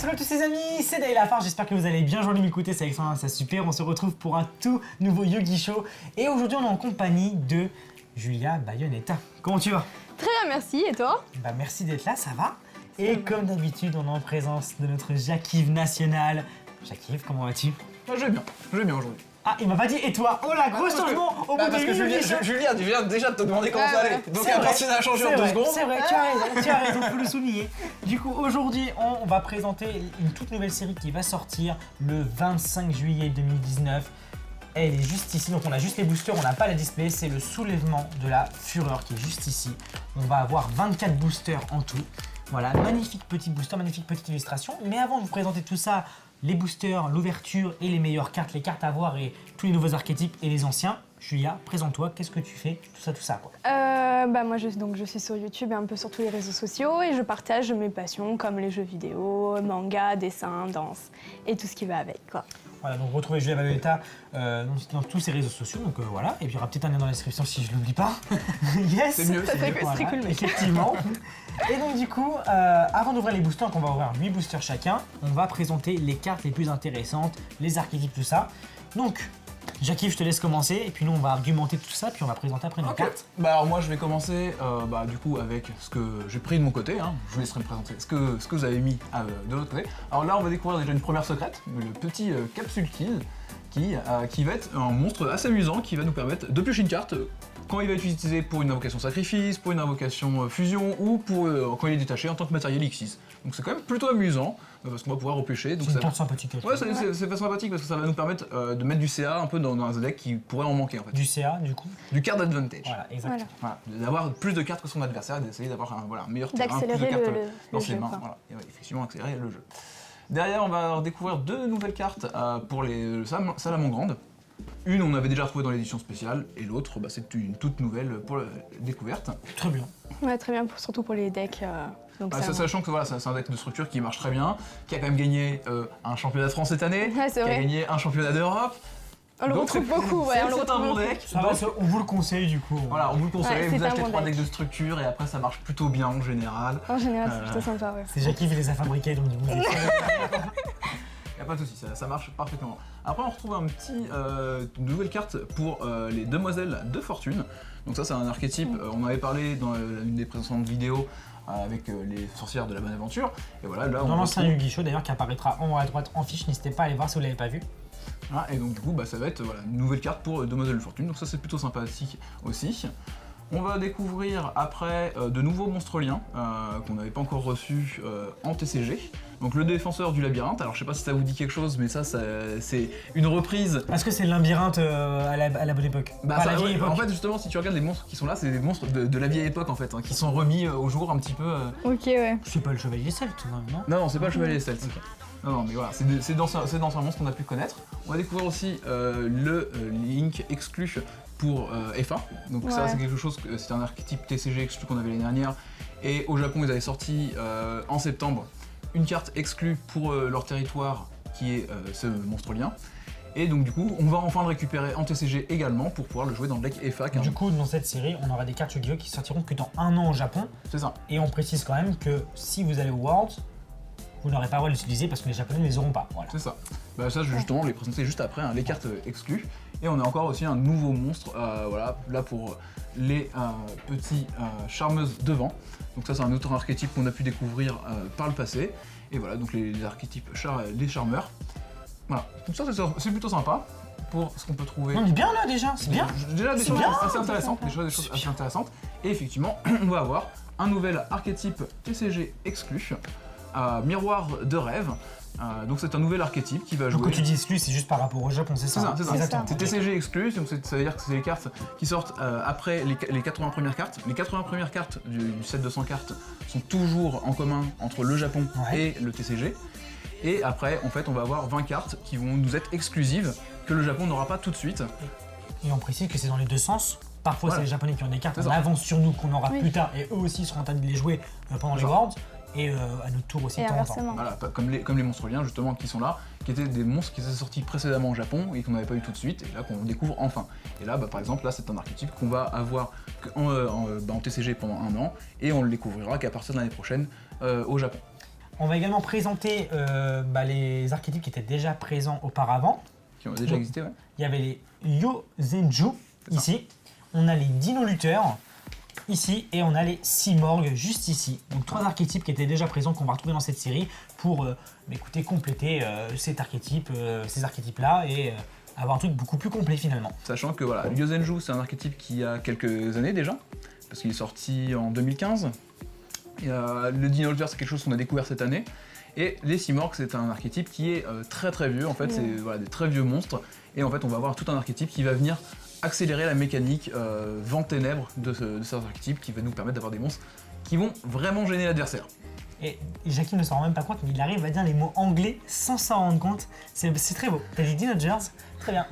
Salut à tous les amis, c'est Daïla Lafar, j'espère que vous allez bien, journée m'écouter, c'est Alexandre, c'est super, on se retrouve pour un tout nouveau Yogi Show et aujourd'hui on est en compagnie de Julia Bayonetta. Comment tu vas? Très bien, merci, et toi? Bah merci d'être là, ça va? Et comme d'habitude, on est en présence de notre Jacques-Yves national. Jacques-Yves, comment vas-tu? Je vais bien aujourd'hui. Ah, il m'a pas dit et toi? Oh la grosse changement au bout de parce que Julien vient déjà de te demander comment ça allait. Donc c'est à partir d'un changement en 2 secondes. C'est vrai, tu as raison, faut le souligner. Du coup, aujourd'hui, on va présenter une toute nouvelle série qui va sortir le 25 juillet 2019. Elle est juste ici, donc on a juste les boosters, on n'a pas la display, c'est le soulèvement de la fureur qui est juste ici. On va avoir 24 boosters en tout. Voilà, magnifique petit booster, magnifique petite illustration. Mais avant de vous présenter tout ça, les boosters, l'ouverture et les meilleures cartes, les cartes à voir et tous les nouveaux archétypes et les anciens, Julia, présente-toi, qu'est-ce que tu fais, tout ça quoi. Moi je suis sur YouTube et un peu sur tous les réseaux sociaux et je partage mes passions comme les jeux vidéo, manga, dessin, danse et tout ce qui va avec quoi. Voilà, donc retrouvez Julia Bayonetta dans tous ses réseaux sociaux, donc voilà, et puis il y aura peut-être un lien dans la description si je l'oublie pas. Yes, c'est mieux, c'est très cool, mec. Effectivement. Et donc du coup, avant d'ouvrir les boosters, donc on va ouvrir 8 boosters chacun, on va présenter les cartes les plus intéressantes, les archétypes, tout ça. Donc, Jacques-Yves, je te laisse commencer, et puis nous on va argumenter tout ça, puis on va présenter après nos cartes. Bah alors moi je vais commencer du coup avec ce que j'ai pris de mon côté, hein. Je vous laisserai me présenter ce que vous avez mis de l'autre côté. Alors là on va découvrir déjà une première secrète, le petit Capsule Kill, qui va être un monstre assez amusant qui va nous permettre de piocher une carte quand il va être utilisé pour une invocation sacrifice, pour une invocation fusion ou pour quand il est détaché en tant que matériel X6. Donc c'est quand même plutôt amusant parce qu'on va pouvoir repêcher. C'est une carte sympathique. Ouais, c'est pas sympathique parce que ça va nous permettre de mettre du CA un peu dans un deck qui pourrait en manquer en fait. Du CA du coup. Du card advantage. Voilà, exactement. Voilà. D'avoir plus de cartes que son adversaire et d'essayer d'avoir un meilleur terrain, plus de D'accélérer cartes dans le ses jeu, mains. quoi. Voilà. Et effectivement accélérer le jeu. Derrière, on va découvrir 2 nouvelles cartes pour les Salamandres. Une, on avait déjà retrouvée dans l'édition spéciale, et l'autre, c'est une toute nouvelle pour la découverte. Très bien. Ouais, très bien, surtout pour les decks. Sachant que voilà, c'est un deck de structure qui marche très bien, qui a quand même gagné un championnat de France cette année, Ouais, qui a gagné un championnat d'Europe. On le retrouve beaucoup, ouais. C'est un bon deck. Ça va, on vous le conseille du coup. Voilà, on vous le conseille, Ouais, vous c'est achetez un bon 3 deck. decks de structure et après ça marche plutôt bien en général. En général, c'est plutôt sympa, ouais. C'est Jacques-Yves qui les a fabriqués, donc du coup. Y'a pas de soucis, ça marche parfaitement. Après on retrouve une nouvelle carte pour les Demoiselles de Fortune. Donc ça c'est un archétype, on en avait parlé dans une des précédentes vidéos avec les sorcières de la bonne aventure. Et voilà, là, dans l'ancien Yu-Gi Show d'ailleurs qui apparaîtra en haut à droite en fiche, n'hésitez pas à aller voir si vous l'avez pas vu. Et donc du coup ça va être une nouvelle carte pour Demoiselles de Fortune, donc ça c'est plutôt sympathique aussi. On va découvrir après de nouveaux monstres liens qu'on n'avait pas encore reçus en TCG. Donc le défenseur du labyrinthe, alors je sais pas si ça vous dit quelque chose, mais ça c'est une reprise. Est-ce que c'est le labyrinthe à la bonne époque? La vieille époque. En fait justement si tu regardes les monstres qui sont là, c'est des monstres de la vieille époque en fait, qui sont remis au jour un petit peu. Ok, ouais. C'est pas le chevalier celte, non? Non, c'est pas le chevalier celte. Okay. Non, mais voilà, c'est dans un monstre qu'on a pu connaître. On va découvrir aussi le Link exclu pour FA. Donc ça c'est quelque chose, c'est un archétype TCG exclu qu'on avait l'année dernière. Et au Japon ils avaient sorti en septembre une carte exclue pour leur territoire qui est ce monstre lien. Et donc du coup on va enfin le récupérer en TCG également pour pouvoir le jouer dans le deck FA. Du coup dans cette série on aura des cartes Yu-Gi-Oh qui sortiront que dans 1 an au Japon. C'est ça. Et on précise quand même que si vous allez au World, vous n'aurez pas le droit de l'utiliser parce que les Japonais ne les auront pas. Voilà. C'est ça. Ça justement on les présentait juste après, les cartes exclues. Et on a encore aussi un nouveau monstre, là pour les petits charmeuses de vent. Donc ça c'est un autre archétype qu'on a pu découvrir par le passé. Et voilà, donc les archétypes les charmeurs. Voilà, donc ça c'est plutôt sympa pour ce qu'on peut trouver. On est bien là déjà, c'est bien. Déjà des choses assez intéressantes, bien. Et effectivement, on va avoir un nouvel archétype TCG exclu, Miroir de rêve. Donc c'est un nouvel archétype qui va jouer. Donc quand tu dis exclu, c'est juste par rapport au Japon, c'est ça? C'est ça. Exactement. C'est TCG exclu, donc ça veut dire que c'est les cartes qui sortent après les 80 premières cartes. Les 80 premières cartes du set de 100 cartes sont toujours en commun entre le Japon et le TCG. Et après, en fait, on va avoir 20 cartes qui vont nous être exclusives, que le Japon n'aura pas tout de suite. Et on précise que c'est dans les deux sens. Parfois c'est les Japonais qui ont des cartes en ça. avance sur nous qu'on aura plus tard et eux aussi seront en train de les jouer pendant les Worlds. Et à notre tour aussi de temps en temps. Voilà, comme les monstres liens justement qui sont là, qui étaient des monstres qui étaient sortis précédemment au Japon et qu'on n'avait pas eu tout de suite, et là qu'on découvre enfin. Et là, par exemple, là c'est un archétype qu'on va avoir en TCG pendant 1 an, et on le découvrira qu'à partir de l'année prochaine au Japon. On va également présenter les archétypes qui étaient déjà présents auparavant. Qui ont déjà existé, ouais. Il y avait les Yozenju ici. On a les Dino-lutteurs ici et on a les Simorgues juste ici. Donc 3 archétypes qui étaient déjà présents qu'on va retrouver dans cette série pour compléter ces archétypes-là et avoir un truc beaucoup plus complet finalement. Sachant que voilà, Yozenju c'est un archétype qui a quelques années déjà, parce qu'il est sorti en 2015. Le Dino-lutteur c'est quelque chose qu'on a découvert cette année. Et les Simorgues c'est un archétype qui est très très vieux, en fait c'est des très vieux monstres. Et en fait on va avoir tout un archétype qui va venir accélérer la mécanique vent ténèbres de cet archétype qui va nous permettre d'avoir des monstres qui vont vraiment gêner l'adversaire. Et Jackie ne s'en rend même pas compte, mais il arrive à dire les mots anglais sans s'en rendre compte. C'est très beau. T'as dit Dino-Gers, très bien.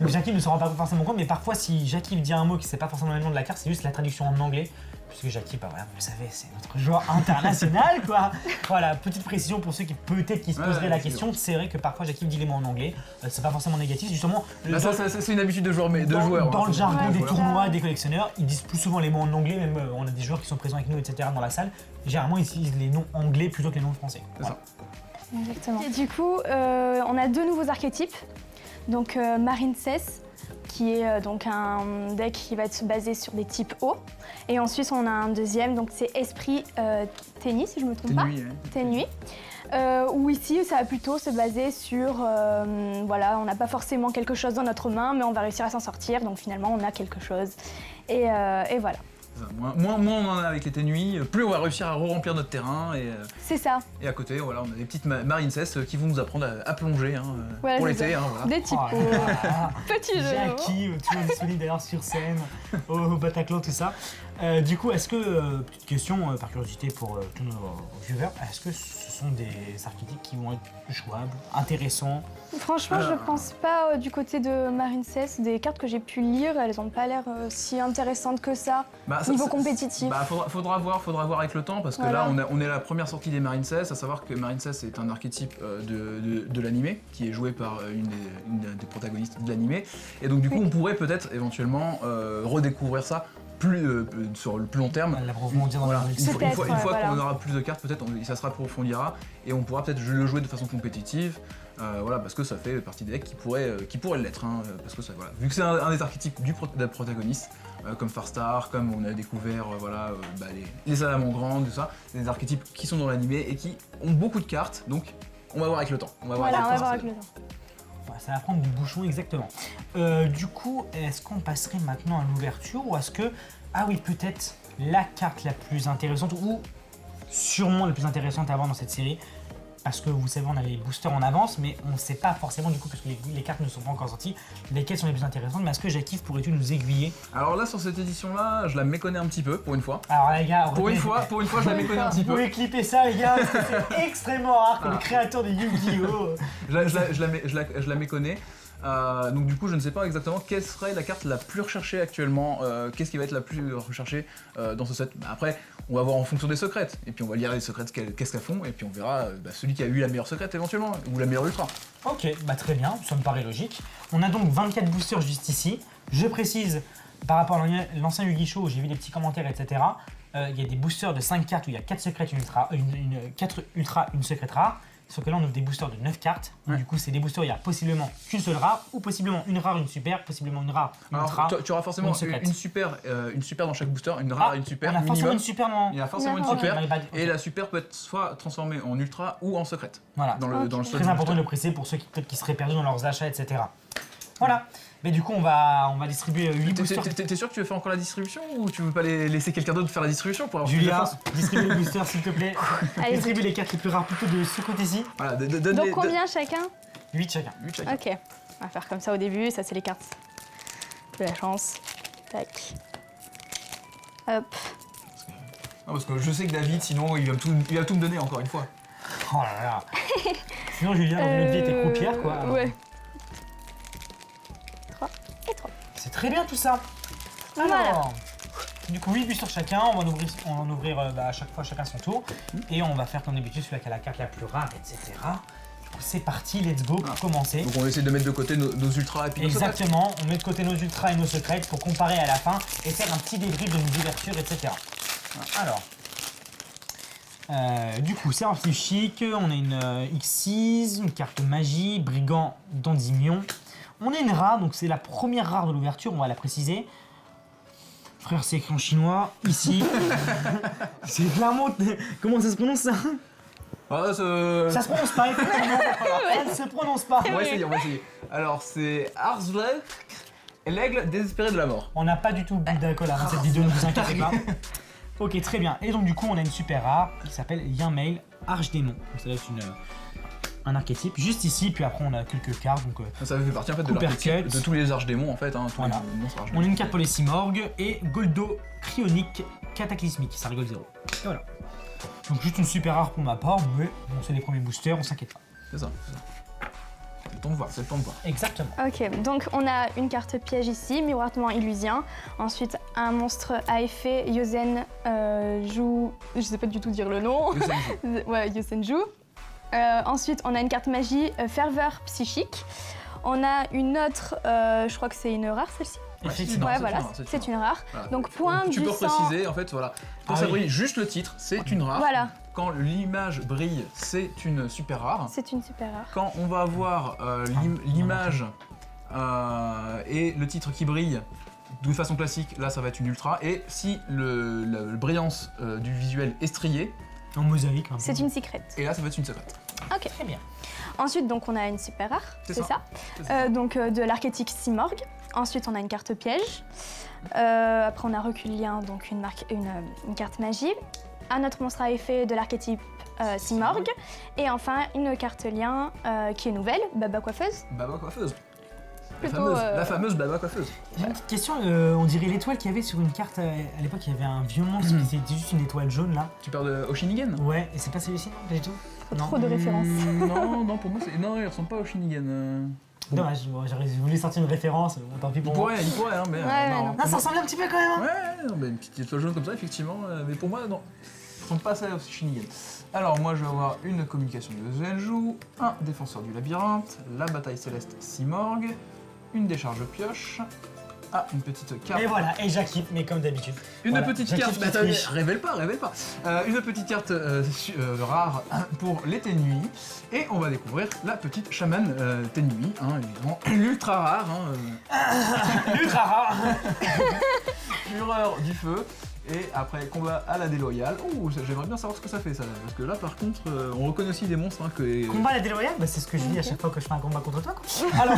Donc Jackie ne s'en rend pas forcément compte, mais parfois si Jackie dit un mot qui ne sait pas forcément le nom de la carte, c'est juste la traduction en anglais. Puisque Jackie, vous le savez, c'est notre joueur international, quoi. Voilà, petite précision pour ceux qui peut-être se poseraient la question. C'est vrai que parfois Jackie dit les mots en anglais. C'est pas forcément négatif, justement. C'est une habitude de joueur. Dans le jargon des tournois, des collectionneurs, ils disent plus souvent les mots en anglais. Même on a des joueurs qui sont présents avec nous, etc. dans la salle. Généralement, ils utilisent les noms anglais plutôt que les noms français. Voilà. Exactement. Et du coup, on a 2 nouveaux archétypes. Donc Marincess, qui est donc un deck qui va être basé sur des types eau. Et ensuite, on a un deuxième, donc c'est Esprit Tennis, si je ne me trompe pas. Ténuis. Où ici, ça va plutôt se baser sur, voilà, on n'a pas forcément quelque chose dans notre main, mais on va réussir à s'en sortir. Donc finalement, on a quelque chose. Et voilà. Moins on en a avec les ténuis, plus on va réussir à remplir notre terrain. C'est ça. Et à côté, voilà, on a des petites Marincess qui vont nous apprendre à plonger voilà, pour l'été. Voilà. Des types Petit jeu. Jackie, toujours disponible d'ailleurs sur scène, au Bataclan, tout ça. Du coup, est-ce que, petite question par curiosité pour tous nos viewers, est-ce que ce sont des archétypes qui vont être jouables, intéressants? Franchement, je pense pas du côté de Marincess. Des cartes que j'ai pu lire, elles ont pas l'air si intéressantes que ça, niveau compétitif. Faudra voir avec le temps, parce que là, on est à la première sortie des Marincess, à savoir que Marincess est un archétype de l'animé, qui est joué par une des protagonistes de l'animé. Et donc du coup, on pourrait peut-être éventuellement redécouvrir ça sur le plus long terme. Une fois qu'on aura plus de cartes, peut-être ça se approfondira et on pourra peut-être le jouer de façon compétitive. Voilà, parce que ça fait partie des decks qui pourraient l'être. Parce que ça, voilà. Vu que c'est un des archétypes d'un protagoniste, comme Farstar, comme on a découvert les salamandres, tout ça, c'est des archétypes qui sont dans l'animé et qui ont beaucoup de cartes, donc on va voir avec le temps. On va voir avec le temps. Ça va prendre du bouchon exactement. Du coup, est-ce qu'on passerait maintenant à l'ouverture ou est-ce que, ah oui, peut-être la carte la plus intéressante ou sûrement la plus intéressante à avoir dans cette série, parce que vous savez, on a les boosters en avance, mais on ne sait pas forcément du coup, parce que les cartes ne sont pas encore sorties, lesquelles sont les plus intéressantes. Mais est-ce que Jackie, pourrais-tu nous aiguiller? Alors là, sur cette édition-là, je la méconnais un petit peu, pour une fois. Alors les gars, pour une fois, je la méconnais un petit peu. Vous pouvez clipper ça, les gars, parce que c'est extrêmement rare que le créateur de Yu-Gi-Oh! Je la méconnais. Donc du coup, je ne sais pas exactement quelle serait la carte la plus recherchée actuellement, qu'est-ce qui va être la plus recherchée dans ce set. Après, on va voir en fonction des secrètes, et puis on va lire les secrètes, qu'est-ce qu'elles font, et puis on verra celui qui a eu la meilleure secrète éventuellement, ou la meilleure ultra. Ok, très bien, ça me paraît logique. On a donc 24 boosters juste ici. Je précise, par rapport à l'ancien Yu-Gi-Oh! Où j'ai vu des petits commentaires, etc. Il y a des boosters de 5 cartes où il y a 4 secrètes, 4 ultra, une secrète rare. Sauf que là, on ouvre des boosters de 9 cartes. Ouais. Du coup, c'est des boosters où il y a possiblement qu'une seule rare, ou possiblement une rare, une super, possiblement une rare, une ultra. Tu auras forcément une super dans chaque booster, une rare, une super. Il y a forcément une super, non? Il y a forcément une super. Et la super peut être soit transformée en ultra ou en secrète. Voilà. Dans le très important de le préciser pour ceux qui seraient perdus dans leurs achats, etc. Voilà. Mais du coup, on va distribuer 8 boosters. T'es sûr que tu veux faire encore la distribution ou tu veux pas laisser quelqu'un d'autre faire la distribution pour avoir Julia, distribue les boosters s'il te plaît. Distribue les cartes les plus rares plutôt de ce côté-ci. Voilà, donc combien chacun? 8 chacun. Ok, on va faire comme ça au début, ça c'est les cartes de la chance. Tac. Hop. Non, parce que je sais que David, sinon il va tout me donner encore une fois. Oh là là. Sinon Julia, dans une vie, t'es croupière quoi. Alors. Ouais. 3 et 3. C'est très bien tout ça. Alors, voilà. Du coup 8 boosters chacun, on va en ouvrir à chaque fois chacun son tour. Et on va faire comme d'habitude celui qui a la carte la plus rare, etc. Du coup c'est parti, let's go pour commencer. Donc on va essayer de mettre de côté nos ultras et puis exactement, on met de côté nos ultras et nos secrètes pour comparer à la fin et faire un petit débrief de nos ouvertures, etc. Alors, Du coup, c'est un psychique, on a une X6, une carte magie, brigand d'Endymion. On a une rare, donc c'est la première rare de l'ouverture, on va la préciser. Frère, c'est écrit en chinois, ici. C'est clairement... Comment ça se prononce ça? Ah, Ça se prononce pas, effectivement. Ça se prononce pas. On va essayer. Alors, c'est Arzlek, l'aigle désespéré de la mort. On n'a pas du tout d'alcool à cette vidéo, ne vous inquiétez pas. Ok, très bien. Et donc du coup, on a une super rare qui s'appelle Yinmail Archdémon. Donc ça va être un archétype. Juste ici, puis après on a quelques cartes. Donc, ça fait partie en fait de l'archétype de tous les archdémons en fait. Hein, tous voilà. les monstres archdémons. On a une carte pour les Simorgues et Goldo Cryonique Cataclysmique. Ça rigole 0. Et voilà. Donc juste une super rare pour ma part, mais bon, c'est les premiers boosters, on s'inquiète pas. C'est ça. C'est le temps de voir, c'est le temps de voir. Exactement. Ok, donc on a une carte piège ici, miroitement illusien. Ensuite, un monstre à effet, Yosen Ju. Je sais pas du tout dire le nom. Ouais, Yosen Ju. Ensuite, on a une carte magie, ferveur psychique. On a une autre, je crois que c'est une rare celle-ci. Effectivement. Ouais, voilà, c'est une rare. Voilà. Donc, point tu du peux sang. préciser, en fait, voilà. Quand ça brille, juste le titre, c'est une rare. Voilà, Quand l'image brille, c'est une super rare. c'est une super rare. Quand on va avoir l'image et le titre qui brille de façon classique, là ça va être une ultra. Et si la brillance du visuel est striée, En mosaïque. Un peu. C'est une secret. et là ça va être une secrète. Ok. Très bien. Ensuite, donc, on a une super rare, C'est c'est ça. ça. Donc, de l'archétype Simorgue. Ensuite, on a une carte piège. Après, on a Reculien, donc une carte magie. Un autre monstre à effet de l'archétype Simorgue. Et enfin, une carte lien qui est nouvelle, Baba Coiffeuse. Baba coiffeuse. Plutôt, La fameuse Baba coiffeuse. J'ai une petite question, on dirait l'étoile qu'il y avait sur une carte à l'époque, il y avait un vieux monstre, c'était juste une étoile jaune là. Tu parles de Oshinigen? Ouais, et c'est pas celui-ci, non? Pas du tout? Non. Trop de références. Non, pour moi c'est. Non, il ressemble pas à Oshinigen. Dommage, bon, j'aurais voulu sortir une référence, bon, tant pis pour moi. Il pourrait, hein, mais. Ouais, non. non. Ah, ça ressemble un petit peu quand même, hein. Ouais, non, mais une petite étoile jaune comme ça, effectivement. Mais pour moi, non. Ça ressemble pas à ça à Oshinigen. Alors, moi, je vais avoir une communication de Zenju, un défenseur du labyrinthe, la bataille céleste Simorgue, une décharge pioche. Ah, une petite carte. Et voilà, et j'acquitte, mais comme d'habitude. Une Voilà, petite j'acquitte carte, qui attends, triche. révèle pas. Une petite carte rare pour les Tenui. Et on va découvrir la petite chamane Tenui, hein, évidemment, l'ultra rare. Ultra rare. Fureur du feu. Et après, combat à la déloyale. Oh, j'aimerais bien savoir ce que ça fait ça. Parce que là, par contre, on reconnaît aussi des monstres que. Combat à la déloyale, bah, c'est ce que je dis à chaque fois que je fais un combat contre toi, quoi. Alors,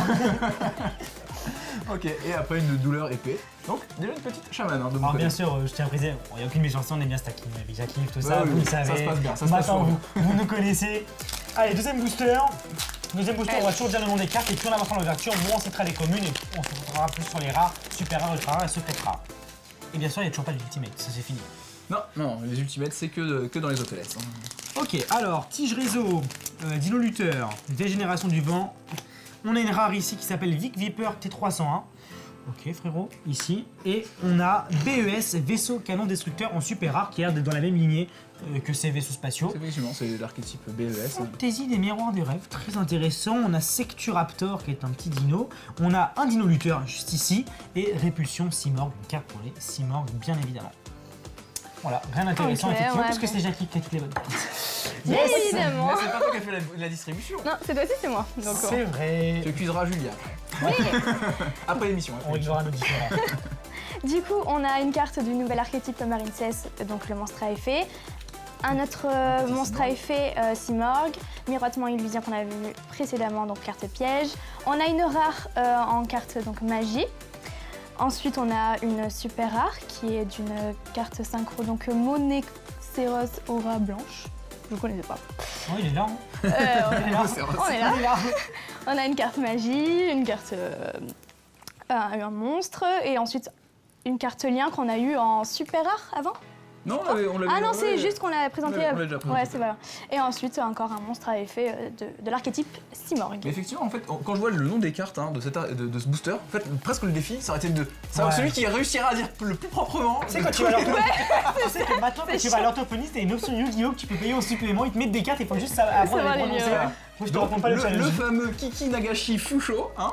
Ok, et après une douleur épée. Donc, déjà une petite chamane hein, de mon alors côté. bien sûr, je tiens à préciser, il n'y a aucune méchanceté, on est bien stacké, avec Jackie, tout ça, Ouais, vous oui, le savez. ça se passe bien, ça se passe Maintenant, bien. vous nous connaissez. Allez, deuxième booster. Deuxième booster, on va toujours dire le nom des cartes, et plus on avance dans l'ouverture, moins on citera les communes, et on se retrouvera plus sur les rares, super rares, ultra rares et secrètes rares. Et bien sûr, il n'y a toujours pas d'ultimate, ça c'est fini. Non, les ultimates, c'est que dans les OTLS. Hein. Ok, alors, tige réseau, dino lutteur, dégénération du vent. On a une rare ici qui s'appelle Vic Viper T301. Ok, frérot, ici. Et on a BES, vaisseau canon destructeur en super rare, qui est dans la même lignée que ces vaisseaux spatiaux. Effectivement, c'est l'archétype BES. Fantaisie des miroirs des rêves, très intéressant. On a Secturaptor qui est un petit dino. On a un dino lutteur juste ici. Et Répulsion Simorgue, une carte pour les Simorgues, bien évidemment. Voilà, rien d'intéressant Ok, effectivement, ouais, parce que bon. c'est Jackie qui a toutes les bonnes cartes. Bien évidemment. Mais c'est pas toi qui as fait la distribution. Non, cette fois-ci, c'est moi. Donc, C'est vrai. Tu accuseras Julia. oui. Après l'émission. On réglera nos différends. Du coup, on a une carte du nouvel archétype Marine 16, donc le monstre à effet. Un autre monstre à effet, Simorgue. Miroitement illusion qu'on avait vu précédemment, donc carte piège. On a une rare en carte donc magie. Ensuite, on a une super rare qui est d'une carte synchro, donc Monexeros Aura Blanche. Je ne connaissais pas. Oh, il est là. Hein. On est là. C'est On est là. Il est là. On a une carte magie, une carte un monstre, et ensuite une carte lien qu'on a eu en super rare avant. Non, on l'a Ah vu, non, ouais, c'est juste qu'on l'a présenté. on l'a déjà présenté. Ouais, c'est voilà. Et ensuite encore un monstre à effet de l'archétype Simorgue. Mais effectivement, en fait, quand je vois le nom des cartes hein, de ce booster, en fait, presque le défi, ça aurait été de savoir Ouais. celui qui réussira à dire le plus proprement. Tu sais, quand tu vas à l'orthophoniste, tu sais que maintenant, quand tu vas à l'orthophoniste, t'as une option Yu-Gi-Oh! Que tu peux payer en supplément, ils te mettent des cartes, il faut juste apprendre Ça va, à les les prononcer. lieux, ouais. Moi, je te Donc, raconte pas le le challenge. fameux Kiki Nagashi Fusho, hein.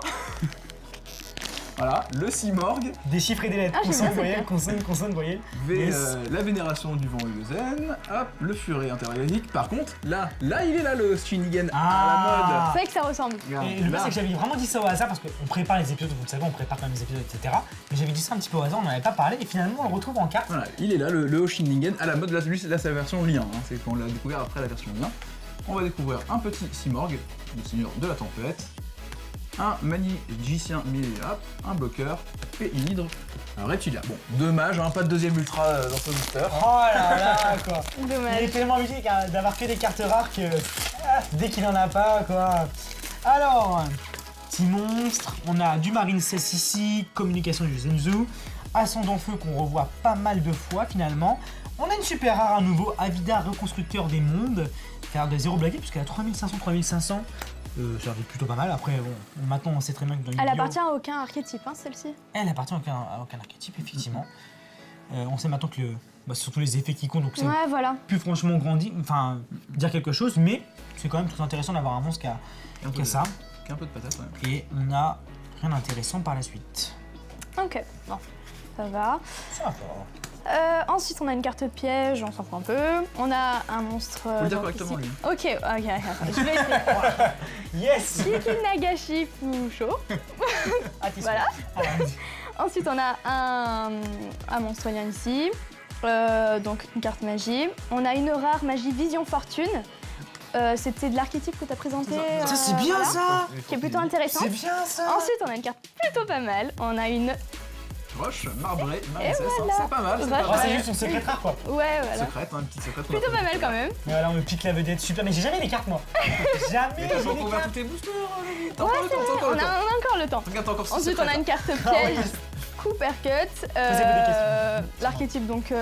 Voilà, le Simorgue. Des chiffres et des lettres. Ah, j'aime bien Consonne, voyelle, cette consonne, voyelle. Yes. La vénération du vent Eozen. Hop, le furet intergalactique. Par contre, là, il est là le Shinigan à C'est vrai que ça ressemble. la mode. Et le pire, c'est que j'avais vraiment dit ça au hasard parce qu'on prépare les épisodes, vous le savez, on prépare quand même les épisodes, etc. Mais j'avais dit ça un petit peu au hasard, on n'en avait pas parlé et finalement on le retrouve en carte. Voilà, il est là, le Hoshiningen à la mode. Là, lui, c'est la version lien. Hein, c'est qu'on l'a découvert après la version lien. On va découvrir un petit Simorgue, le seigneur de la tempête, un magicien millénaire, un bloqueur et une hydre reptilia. Bon, dommage, hein, pas de deuxième ultra dans ce booster. Oh là là, quoi. Il Dommage. est tellement obligé d'avoir que des cartes rares que dès qu'il en a pas, quoi. Alors, petit monstre, on a du Marine 16 ici, communication du Zenzu, ascendant feu qu'on revoit pas mal de fois finalement. On a une super rare à nouveau, Avida, reconstructeur des mondes, faire de 0 blagué puisqu'elle a 3500. Ça arrive plutôt pas mal. Après, bon, maintenant on sait très bien que dans Elle Yu-Gi-Oh! appartient à aucun archétype, hein, celle-ci. Elle appartient à aucun archétype, effectivement. On sait maintenant que c'est surtout les effets qui comptent, donc c'est Ouais, voilà. plus franchement dire quelque chose, mais c'est quand même très intéressant d'avoir un monstre qui a ça. Qui a un peu de patate, ouais. Et on a rien d'intéressant par la suite. Ok, bon, ça va. Ça va. Ensuite, on a une carte piège, on s'en fout un peu. On a un monstre. Faut le dire donc correctement, ici. lui. Ok, je vais essayer. Yes. Kiki Nagashi Fusho. Ah, t'es Voilà. sûr. Ah, vas-y. Ensuite, on a un monstre lien ici. Donc, une carte magie. On a une rare magie Vision Fortune. C'était de l'archétype que tu as présenté. Ça, c'est bien voilà, ça. qui est plutôt intéressant. C'est bien ça. Ensuite, on a une carte plutôt pas mal. On a une. Roche, marbré, Et Marincès, voilà. c'est pas mal, c'est Roche, pas Oh, mal. c'est juste une secrète rare, quoi. Ouais, voilà. Secrète, hein, une petite secrète. qu'on a Plutôt pas pris. mal quand même. Mais voilà, on me pique la vedette, super. Mais j'ai jamais les cartes, moi. Jamais Mais j'ai t'as les encore cartes. tous tes boosters, Lily. T'as encore le temps, t'as encore On le temps. a encore le temps. Regarde, t'as encore six Ensuite, on a secrètes, une carte Ah ouais. piège, Cooper Cut, Posez-vous des questions. l'archétype donc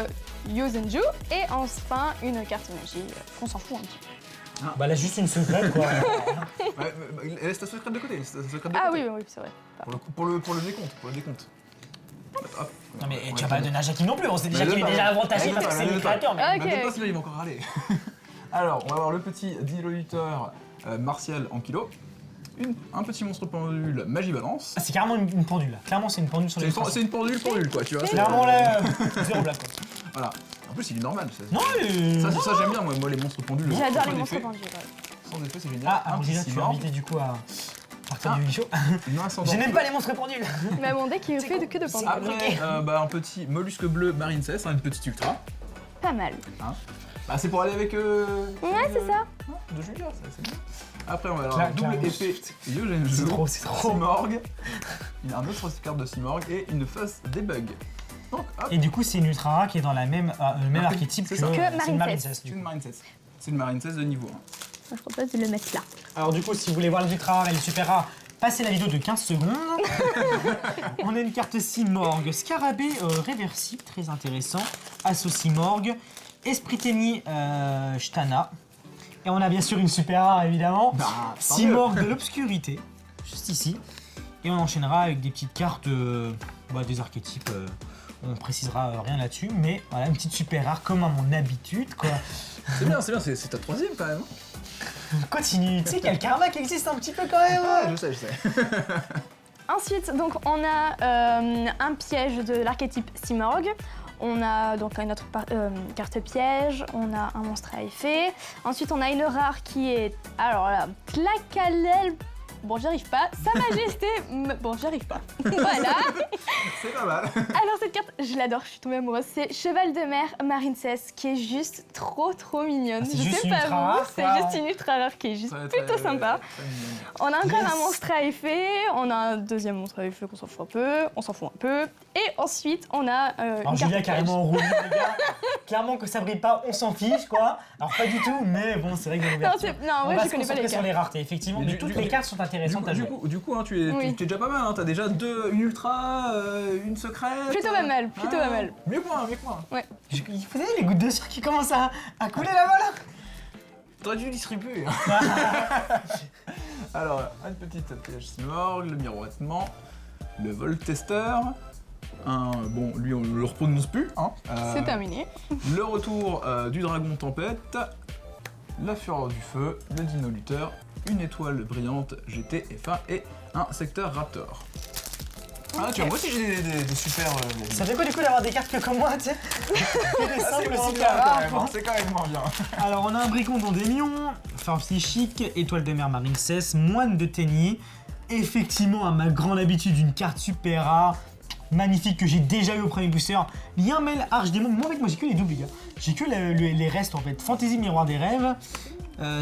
Yozenju, et enfin une carte magie qu'on s'en fout un petit peu. Bah là, juste une secrète, quoi. Ouais, laisse ta secrète de côté, laisse ta secrète de Ah côté. oui, oui, c'est vrai. Pour le décompte, Hop. Non mais Ouais, tu vas pas le donner à Jackie non plus, on sait déjà Mais qu'il est donne déjà pas, avantagé donne parce que pas, c'est le donne pas. créateur. Mais... Ah, Bah, ok. donne pas, sinon il va encore râler. Alors, on va avoir le petit diluteur martial en kilo, un petit monstre pendule magie balance. Ah, c'est carrément une pendule. Clairement, c'est une pendule sur les C'est une pendule quoi, tu vois. c'est- Clairement là, zéro blague, quoi. Voilà. En plus, il est normal. Non, Ça j'aime bien, moi les monstres pendules. J'adore sans les monstres effet. pendus. Ouais. Sans effet, c'est génial. Ah, Un alors petit déjà, tu es cyborg, invité du coup à partir Ah. du show. une ascendant Je n'aime feu. pas les monstres pendules. Mais bon, dès qu'il fait que de c'est- pendus. Après, un petit mollusque bleu marine 16, une petite ultra. Pas mal. Bah, c'est pour aller avec. Ouais, c'est ça. De Julia, ça, c'est bien. Après, on va avoir Claire, double clairement. épée C'est Yogenjo, trop, c'est trop. Simorgue, il a un autre carte de Simorgue et une face débug. Donc, hop, Et du coup, c'est une ultra rare qui est dans le même archétype c'est que ça. Que c'est Marine une Marine 16. 16, c'est du une coup. marine 16. C'est une marine 16 de niveau 1. Je propose de le mettre là. Alors du coup, si vous voulez voir les ultra rares et les super rares, passez la vidéo de 15 secondes. On a une carte Simorgue, Scarabée réversible, très intéressant. Asso Simorgue, Esprit Téni Shtana. Et on a bien sûr une super rare évidemment. Bah, tant Simorgue de l'obscurité, juste ici. Et on enchaînera avec des petites cartes, des archétypes. On précisera rien là-dessus, mais voilà, une petite super rare comme à mon habitude, quoi. C'est bien, c'est ta troisième quand même. Continue, tu sais qu'il y a le karma qui existe un petit peu quand même. Ouais, je sais. Ensuite, donc, on a un piège de l'archétype Simorgue. On a donc une autre carte piège. On a un monstre à effet. Ensuite, on a une rare qui est. Alors là, Tlakalel. Bon, j'y arrive pas. Sa Majesté. Bon, j'y arrive pas. Voilà. C'est pas mal. Alors, cette carte, je l'adore, je suis tombée amoureuse. C'est Cheval de mer Marine 16, qui est juste trop mignonne. Ah, c'est Je juste sais une pas ultra vous, rare, c'est quoi. juste une ultra rare qui est juste plutôt sympa. Très mignon. On a encore Yes. un monstre à effet, on a un deuxième monstre à effet qu'on s'en fout un peu, et ensuite on a Alors une carte Julia piège. carrément en rouge, les gars. Clairement que ça brille pas, on s'en fiche quoi. Alors pas du tout, mais bon, c'est vrai que dans Non, l'ouverture. non, On ouais, va je se connais pas les concentrer sur cartes. les raretés, effectivement. Mais Mais du- toutes du- les cartes sont intéressantes à jouer. Du coup, hein, tu es Oui. déjà pas mal. Hein. T'as déjà une ultra, une secrète. Plutôt pas mal, plutôt pas mal. Mieux que moi. Ouais. Vous avez les gouttes de sucre qui commencent à couler là-bas là. T'aurais dû distribuer. Alors, une petite piège Simorgue, le miroitement, le vol-testeur. Bon, lui, on le reprononce plus. Hein. C'est terminé. Le retour du dragon tempête, la fureur du feu, le dino lutteur, une étoile brillante GT F1 et un secteur raptor. Ah, tu vois, moi aussi j'ai des super. Ça fait quoi du coup d'avoir des cartes que comme moi, tu sais? Des simples super rares. C'est quand même moins bien. Alors on a un Bricon d'Endémion, Farfie Chic, Étoile de mer Marine 16, Moine de Ténier. Effectivement, à ma grande habitude, une carte super rare, magnifique que j'ai déjà eu au premier booster. Lien Mail Arche Démon. Moi j'ai que les doubles, les gars. J'ai que les restes en fait. Fantasy Miroir des Rêves,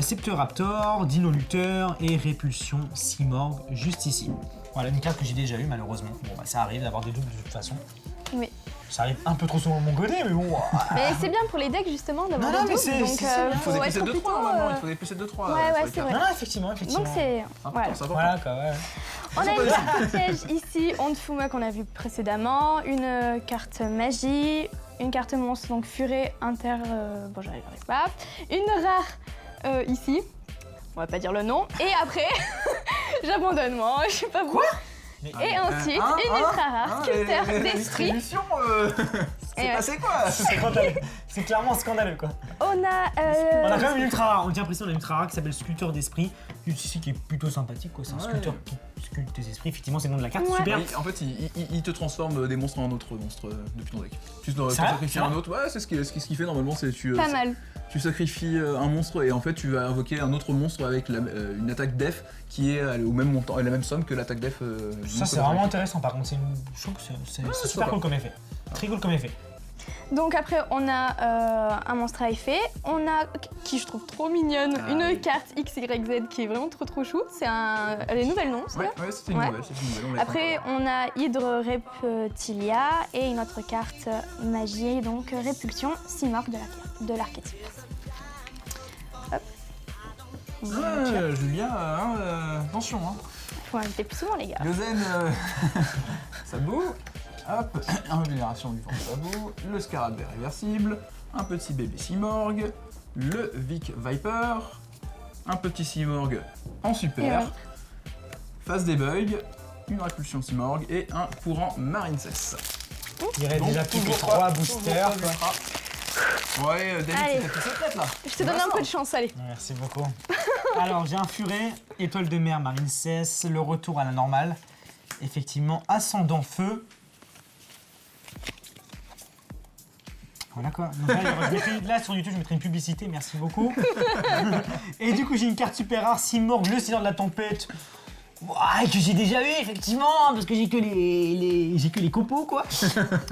Scepteraptor, Dino Lutteur et Répulsion Simorgue, juste ici. Voilà, une carte que j'ai déjà eu malheureusement. Bon bah ça arrive d'avoir des doubles de toute façon. Oui. Ça arrive un peu trop souvent de mon côté, mais bon. Mais c'est bien pour les decks justement d'avoir Non, des mais doubles, c'est- donc c'est ça, Il faut des être plus de 3 plutôt, maintenant, il faut des plus de 3. Ouais, c'est vrai. Non, effectivement. Donc c'est... Voilà. Voilà quoi, ouais. On a une carte piège ici, Onfuma qu'on a vu précédemment, une carte magie, une carte monstre, donc Furée Inter... bon, j'arrive pas. Une rare ici, on va pas dire le nom, et après, j'abandonne moi, je sais pas vous. Et ensuite, une ultra rare, Sculpteur d'Esprit. C'est Et passé quoi? C'est scandaleux. C'est clairement scandaleux quoi. On a... On a quand même une ultra rare, on tient précis, on a une ultra rare qui s'appelle Sculpteur d'Esprit, ici qui est plutôt sympathique quoi, c'est un sculpteur qui sculpte tes esprits, effectivement c'est le nom de la carte, Ouais. super. En fait, il te transforme des monstres en autres monstres depuis ton deck. Tu dois Ça va sacrifier un autre. Ouais, c'est ce qu'il fait normalement, c'est Pas mal. tu sacrifies un monstre et en fait tu vas invoquer un autre monstre avec une attaque def qui est au même montant, la même somme que l'attaque def. Ça c'est vraiment intéressant par contre, je trouve que c'est super sympa. cool comme effet. Très cool comme effet. Donc après, on a un monstre à effet. On a, qui je trouve trop mignonne, une carte XYZ qui est vraiment trop chou. C'est les nouvelles noms, c'est Ouais, ça c'était une nouvelle, on l'a Après, fait on a Hydre Reptilia et une autre carte magie, donc Répulsion Simorgue de l'archétype. Hop. encore. Julien, attention hein. Faut inviter plus souvent les gars. Yozen, Sabou, hop, un Vénération du Vent Sabou, le Scarabée réversible, un petit bébé Simorgue, le Vic Viper, un petit Simorgue en super, Et ouais. face des bugs, une répulsion Simorgue et un courant Marine 16. Il reste déjà plus que 3 boosters quoi. Ouais, David, Allez. c'est ta petite secrète là. Je te donne un peu de chance, allez. Merci beaucoup. Alors j'ai un Furet, Étoile de mer Marine 16, le retour à la normale. Effectivement, ascendant feu. Voilà quoi. Donc là, sur YouTube, je mettrai une publicité, merci beaucoup. Et du coup, j'ai une carte super rare, Simorgue, le Seigneur de la Tempête. Ouais, que j'ai déjà eu effectivement, parce que j'ai que les copeaux quoi.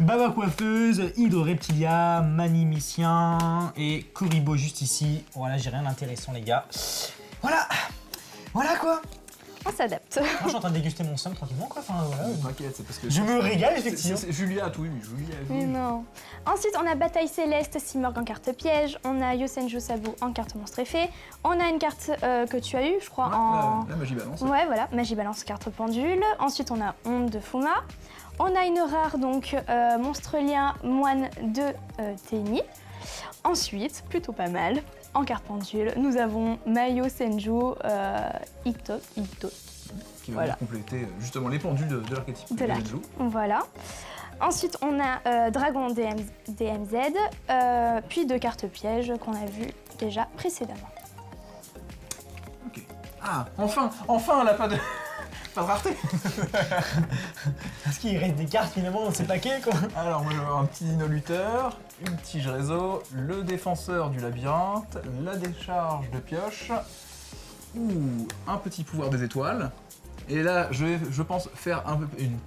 Baba Coiffeuse, Hydre Reptilia, Manimicien et Kuribo juste ici. Voilà, j'ai rien d'intéressant les gars. Voilà quoi. On s'adapte. Moi je suis en train de déguster mon somme tranquillement quoi. Enfin, voilà. T'inquiète, c'est parce que. Je me régale effectivement. Julia a tout eu, Julia a tout Mais eu. non. Ensuite, on a Bataille Céleste, Simorgue en carte piège. On a Yosenju Sabu en carte monstre effet. On a une carte que tu as eue, je crois, Ouais, en... la magie balance. Ouais, voilà, Magie Balance, carte pendule. Ensuite, on a Onde de Fuma. On a une rare, donc, Monstre Lien, Moine de Tenni. Ensuite, plutôt pas mal, en carte pendule, nous avons Mayo Senju Ito. Qui va Voilà. venir compléter justement les pendules de l'archétype. De l'arc. Genju. Voilà. Ensuite, on a Dragon DMZ, puis deux cartes pièges qu'on a vues déjà précédemment. Ok. Ah, enfin, elle a pas de. Pas de rareté. Parce qu'il reste des cartes finalement dans ces paquets quoi. Alors, moi, je vais avoir un petit Dino Lutteur, une tige réseau, le défenseur du labyrinthe, la décharge de pioche, un petit pouvoir des étoiles. Et là, je pense faire une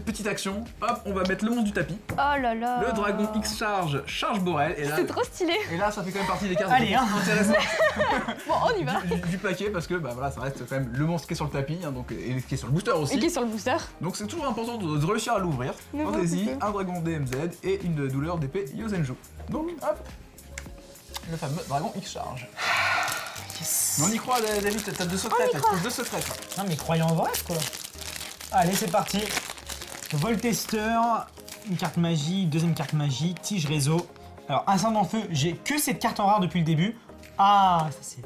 petite action. Hop, on va mettre le monstre du tapis. Oh là là. Le dragon X-Charge, Charge Borel. Et là, C'est trop stylé. et là, ça fait quand même partie des cartes Allez, hein. intéressantes Bon, on y va. du paquet parce que bah, voilà, ça reste quand même le monstre qui est sur le tapis hein, donc, et qui est sur le booster aussi. Et qui est sur le booster. Donc c'est toujours important de réussir à l'ouvrir. Mais bon, Fantasy, c'est un dragon DMZ et une douleur d'épée Yosenju. Donc hop, le fameux dragon X-Charge. Yes. Mais on y croit David, t'as deux secrets, On y croit. deux secrets. Là. Non mais croyons en vos rêves quoi. Allez c'est parti. Voltester, une carte magie, deuxième carte magie, tige réseau. Alors incendant feu, j'ai que cette carte en rare depuis le début. Ah ça c'est.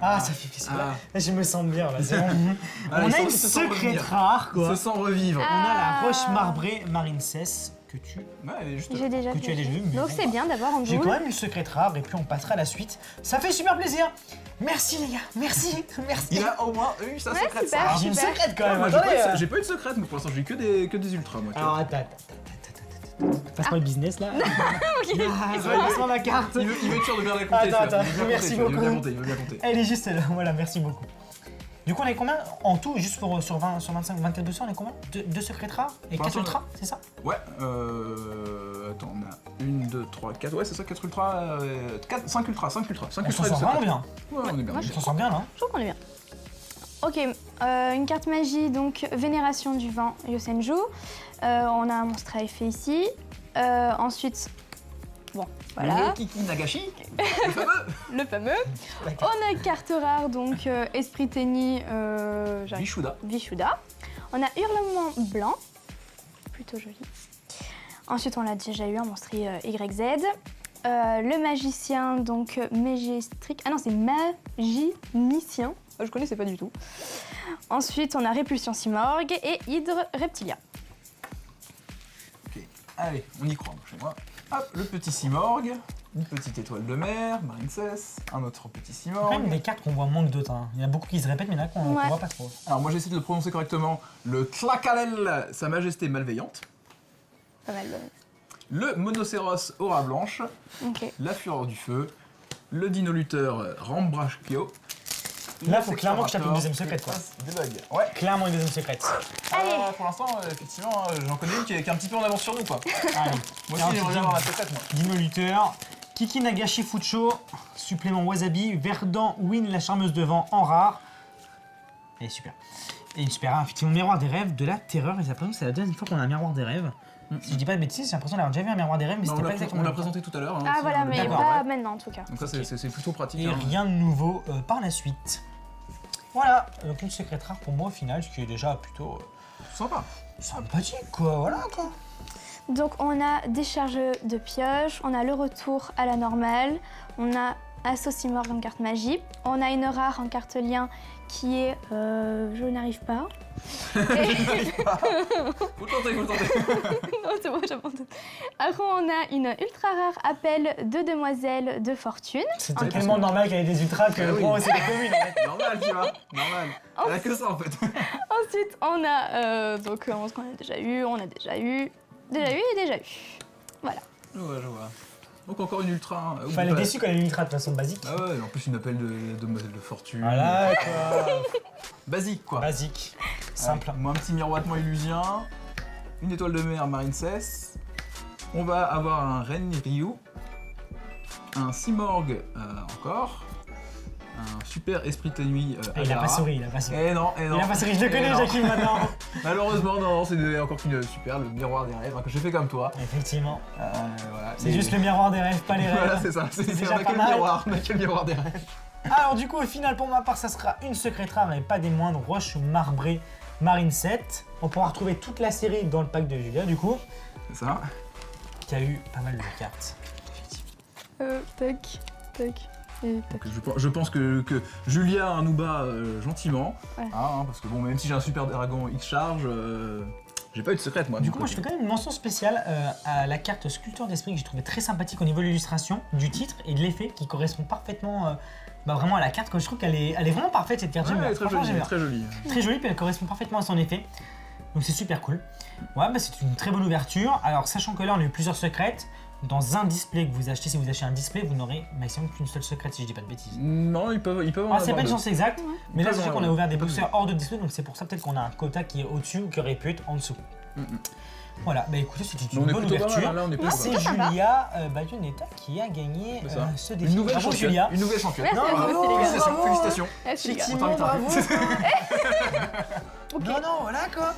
Ah ça fait plaisir. Ah. Là je me sens bien là, c'est bon. Ah, On il a se- une il se sent secrète revenir. rare Il quoi. se sent revivre. On a la Ah. roche marbrée Marine 16 que tu. Ouais, elle est juste. J'ai déjà Que vu. tu as déjà vu, mais Donc bon, c'est bah, bien d'avoir en J'ai double. quand même une secrète rare et puis on passera à la suite. Ça fait super plaisir. Merci les gars, merci. Il a au moins eu sa secrète. super. ça. J'ai une super. secrète quand même, Moi, attendez. j'ai pas eu de secrète, mais pour l'instant j'ai eu que des ultras moi. tu vois. Alors attends. Passe-moi le business là. Ah, passe-moi ma carte. Il veut être sûr de bien la compter. Attends, celui-là. Il veut bien merci compter, celui-là. beaucoup. Il veut bien compter. Elle est juste là, voilà, merci beaucoup. Du coup, on est combien en tout, juste pour sur 20, sur 25, 24 200, on est combien? Deux secrets rares et Pour 4 l'instant, ultras, c'est ça? Ouais, attends, on a 1, 2, 3, 4, ouais c'est ça, 4 ultras, 5 ultras, 5 ultras, 5 On s'en ultras. sort vraiment bien. Ouais, on est bien. moi, On s'en sort bien là. Je trouve qu'on est bien. Ok, une carte magie, donc Vénération du vent Yosenju. On a un monstre à effet ici. Ensuite, bon, voilà, Le Kiki Nagashi, le fameux. le fameux. On a une carte rare, donc Esprit Tenni, Vishuda. Vishuda. On a Hurlement blanc, plutôt joli. Ensuite, on a déjà eu un monstre YZ. Le magicien, donc Magistric. Ah non, c'est Magicien. Je connaissais pas du tout. Ensuite, on a Répulsion Simorgue et Hydre Reptilia. Ok, allez, on y croit chez moi. Hop, le petit Simorgue, une petite étoile de mer, Marincess, un autre petit Il y a quand même Simorgue. des cartes qu'on voit moins que d'autres. Hein. Il y en a beaucoup qui se répètent, mais il y en a qu'on Ouais. voit pas trop. Alors moi j'essaie de le prononcer correctement. Le Tlakalel, Sa Majesté Malveillante. Pas mal. Le Monocéros Aura Blanche. Ok. La Fureur du Feu. Le Dino Lutteur Rambrachkio. Là, faut clairement que je tape une deuxième secrète, quoi. Des bugs. Ouais. Clairement une deuxième secrète. Allez. Pour l'instant, effectivement, j'en connais une qui est un petit peu en avance sur nous, quoi. Allez. Moi aussi, j'aimerais bien avoir la secrète, moi. Dino Lutteur, Kiki Nagashi Fucho, supplément Wasabi, Verdant Win la charmeuse de vent en rare. Et super. Et une super rare, effectivement, miroir des rêves, de la terreur. Et j'ai l'impression que c'est la deuxième fois qu'on a un miroir des rêves. Si je dis pas de bêtises, j'ai l'impression d'avoir déjà vu un miroir des rêves, mais Non, c'était on pas l'a exactement on l'a le cas. présenté tout à l'heure. hein, Ah aussi, voilà, on l'a mais fait. D'accord, pas ouais. maintenant en tout cas. Donc ça, c'est plutôt pratique. Et hein. rien de nouveau par la suite. Voilà, donc une secrète rare pour moi au final, ce qui est déjà plutôt Sympa. sympathique quoi, voilà quoi. Donc on a Décharge de pioche, on a le retour à la normale, on a Assaut Simorgue en carte magie, on a une rare en carte lien qui est je n'arrive pas. Faut le tenter, faut le tenter. Non, c'est bon, j'abandonne. Après, on a une ultra rare appel de demoiselle de fortune. C'était tellement normal qu'elle ait des ultras que Ah oui. bon, c'est des communes en fait. Normal, tu vois. Normal. Elle a que ça, en fait. Ensuite, on a donc on a déjà eu, et déjà eu. Voilà. Je vois. Donc encore une ultra. Enfin, elle est déçue quand elle est ultra de façon basique. Ah ouais, en plus une appel de demoiselle de fortune. Voilà quoi. Basique, quoi. Basique, simple. Ouais. Moi, un petit miroitement illusien. Une étoile de mer, Marincess. On va avoir un Ren Ryu. Un Simorgue encore. Un super esprit de nuit. Ah, il a pas souri, il a pas souri. Eh non. Il a pas souri, je le connais non. Jackie maintenant. Malheureusement, non, c'est encore qu'une super, le miroir des rêves, hein, que j'ai fait comme toi. Effectivement, Voilà. c'est juste le miroir des rêves, pas les rêves. Voilà, c'est ça. C'est déjà on a pas que le mal. miroir, on a que le miroir des rêves. Alors du coup, au final, pour ma part, ça sera une secrète rare et pas des moindres, Roche Marbré Marine 7. On pourra retrouver toute la série dans le pack de Julia, du coup, C'est ça. qui a eu pas mal de cartes. Tac. Et tac. Donc, je pense que Julia nous bat gentiment. Ouais. Hein, parce que bon, même si j'ai un super dragon X-Charge, j'ai pas eu de secrète moi. de Du mon coup, moi, je côté. fais quand même une mention spéciale à la carte Sculpteur d'Esprit que j'ai trouvé très sympathique au niveau de l'illustration, du titre et de l'effet qui correspond parfaitement vraiment à la carte. Je trouve qu'elle est vraiment parfaite cette carte. Ouais, J'aime elle bien. est très Franchement, jolie, j'aime bien. très jolie. Très jolie, puis elle correspond parfaitement à son effet. Donc c'est super cool. Ouais, bah c'est une très bonne ouverture. Alors, sachant que là, on a eu plusieurs secrètes. Dans un display que vous achetez, si vous achetez un display, vous n'aurez maximum qu'une seule secrète, si je dis pas de bêtises. Non, ils peuvent en Ah, avoir c'est pas une deux. chance exacte, mais là, Ils c'est sûr peuvent en qu'on a avoir ouvert des deux. boosters hors de display, donc c'est pour ça peut-être qu'on a un quota qui est au-dessus ou qui aurait pu être en dessous. Voilà, bah écoutez, c'était Mais une on est bonne plutôt pas ouverture. mal, là, on est plutôt C'est pas mal. Julia Bayonetta qui a gagné C'est ça. ce défi. Une nouvelle Bravo, championne. Julia. Une nouvelle championne. Merci, Non, merci, bravo, les gars. Félicitations, bravo. félicitations. Merci, les gars. Effectivement, On t'invitera. bravo. Non, voilà quoi.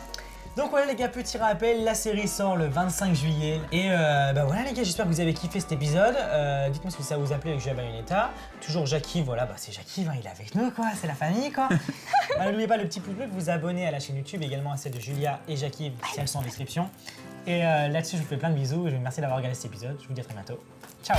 Donc voilà les gars, petit rappel, la série sort le 25 juillet. Et bah voilà les gars, j'espère que vous avez kiffé cet épisode. Dites-moi ce que ça vous a plu avec Julia Bayonetta. Toujours Jackie, voilà, bah c'est Jackie, hein, il est avec nous quoi, c'est la famille quoi. N'oubliez pas le petit pouce bleu de vous abonner à la chaîne YouTube, également à celle de Julia et Jackie si elles sont en description. Et là-dessus, je vous fais plein de bisous et je vous remercie d'avoir regardé cet épisode. Je vous dis à très bientôt. Ciao.